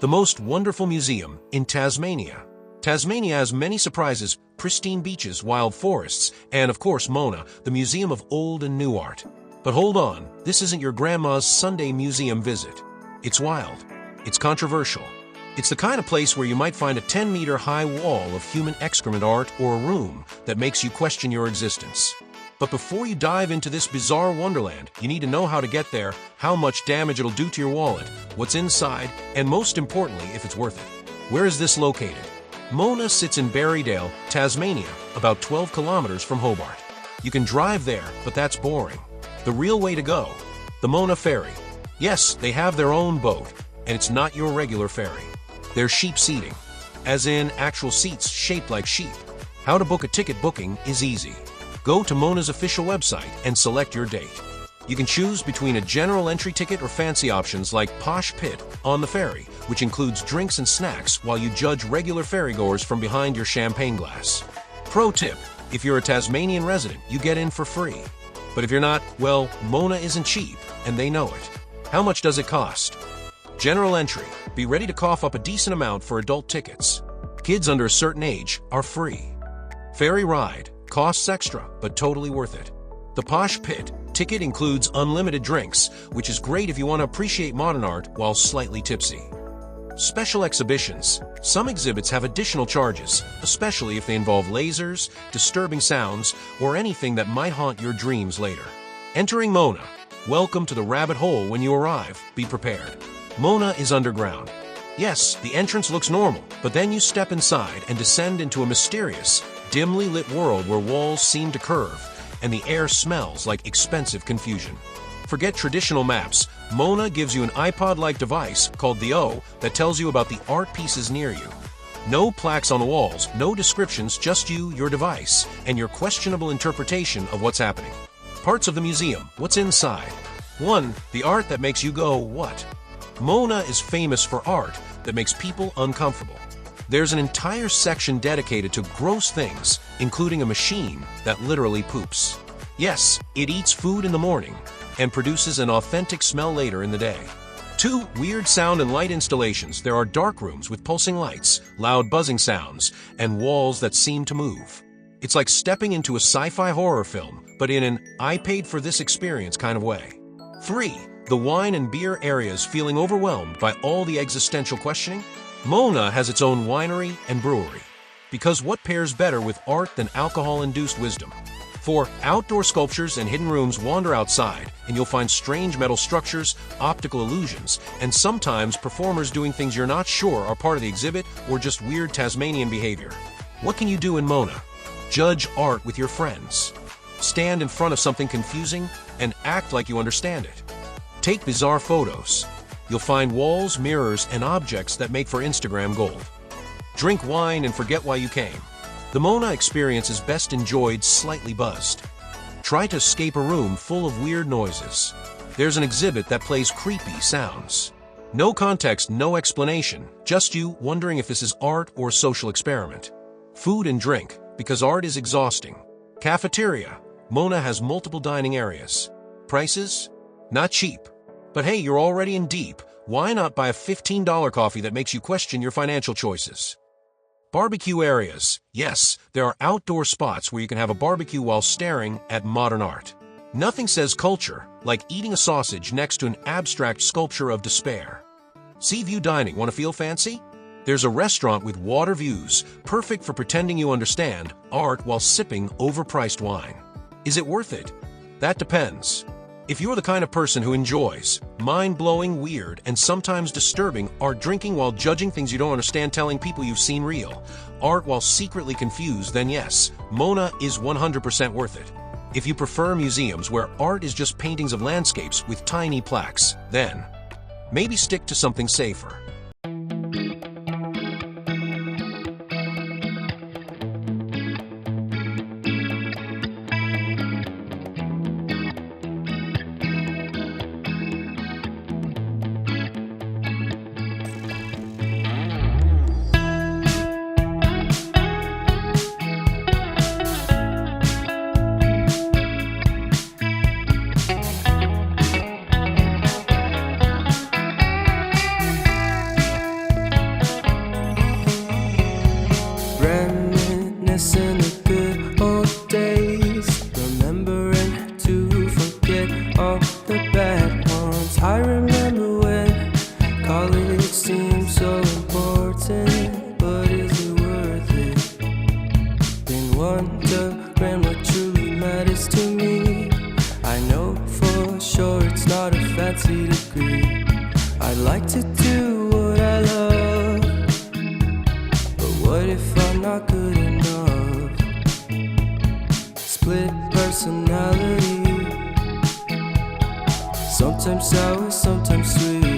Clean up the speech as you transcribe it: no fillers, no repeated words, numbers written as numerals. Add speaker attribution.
Speaker 1: The most wonderful museum in Tasmania. Tasmania has many surprises, pristine beaches, wild forests, and of course Mona, the Museum of Old and New Art. But hold on, this isn't your grandma's Sunday museum visit. It's wild. It's controversial. It's the kind of place where you might find a 10-meter high wall of human excrement art or a room that makes you question your existence. But before you dive into this bizarre wonderland, you need to know how to get there, how much damage it'll do to your wallet, what's inside, and most importantly, if it's worth it. Where is this located? Mona sits in Berrydale, Tasmania, about 12 kilometers from Hobart. You can drive there, but that's boring. The real way to go? The Mona Ferry. Yes, they have their own boat, and it's not your regular ferry. They're sheep seating, as in actual seats shaped like sheep. How to book a ticket booking is easy. Go to Mona's official website and select your date. You can choose between a general entry ticket or fancy options like Posh Pit on the ferry, which includes drinks and snacks while you judge regular ferrygoers from behind your champagne glass. Pro tip, if you're a Tasmanian resident, you get in for free. But if you're not, well, Mona isn't cheap, and they know it. How much does it cost? General entry. Be ready to cough up a decent amount for adult tickets. Kids under a certain age are free. Ferry ride. Costs extra, but totally worth it. The Posh Pit ticket includes unlimited drinks, which is great if you want to appreciate modern art while slightly tipsy. Special exhibitions. Some exhibits have additional charges, especially if they involve lasers, disturbing sounds, or anything that might haunt your dreams later. Entering Mona. Welcome to the rabbit hole when you arrive. Be prepared. Mona is underground. Yes, the entrance looks normal, but then you step inside and descend into a mysterious, dimly lit world where walls seem to curve, and the air smells like expensive confusion. Forget traditional maps. Mona gives you an iPod-like device called the O that tells you about the art pieces near you. No plaques on the walls, no descriptions, just you, your device, and your questionable interpretation of what's happening. Parts of the museum. What's inside? 1. The art that makes you go, what? Mona is famous for art that makes people uncomfortable. There's an entire section dedicated to gross things, including a machine that literally poops. Yes, it eats food in the morning and produces an authentic smell later in the day. 2. Weird sound and light installations. There are dark rooms with pulsing lights, loud buzzing sounds, and walls that seem to move. It's like stepping into a sci-fi horror film, but in an I-paid-for-this-experience kind of way. 3. The wine and beer areas. Feeling overwhelmed by all the existential questioning? Mona has its own winery and brewery. Because what pairs better with art than alcohol-induced wisdom? 4. Outdoor sculptures and hidden rooms. Wander outside, and you'll find strange metal structures, optical illusions, and sometimes performers doing things you're not sure are part of the exhibit or just weird Tasmanian behavior. What can you do in Mona? Judge art with your friends. Stand in front of something confusing and act like you understand it. Take bizarre photos. You'll find walls, mirrors, and objects that make for Instagram gold. Drink wine and forget why you came. The Mona experience is best enjoyed slightly buzzed. Try to escape a room full of weird noises. There's an exhibit that plays creepy sounds. No context, no explanation, just you wondering if this is art or social experiment. Food and drink, because art is exhausting. Cafeteria. Mona has multiple dining areas. Prices? Not cheap. But hey, you're already in deep. Why not buy a $15 coffee that makes you question your financial choices? Barbecue areas. Yes, there are outdoor spots where you can have a barbecue while staring at modern art. Nothing says culture like eating a sausage next to an abstract sculpture of despair. Sea view dining. Want to feel fancy? There's a restaurant with water views, perfect for pretending you understand art while sipping overpriced wine. Is it worth it? That depends. If you're the kind of person who enjoys mind-blowing, weird, and sometimes disturbing art, drinking while judging things you don't understand, telling people you've seen real art while secretly confused, then yes, Mona is 100% worth it. If you prefer museums where art is just paintings of landscapes with tiny plaques, then maybe stick to something safer.
Speaker 2: Reminiscing the good old days, remembering to forget all the bad ones. I remember when college seemed so important, but is it worth it? Been wondering what truly matters to me. I know for sure it's not a fancy degree. I'd like to do what I love, but what if I'm not good enough? Split personality, sometimes sour, sometimes sweet.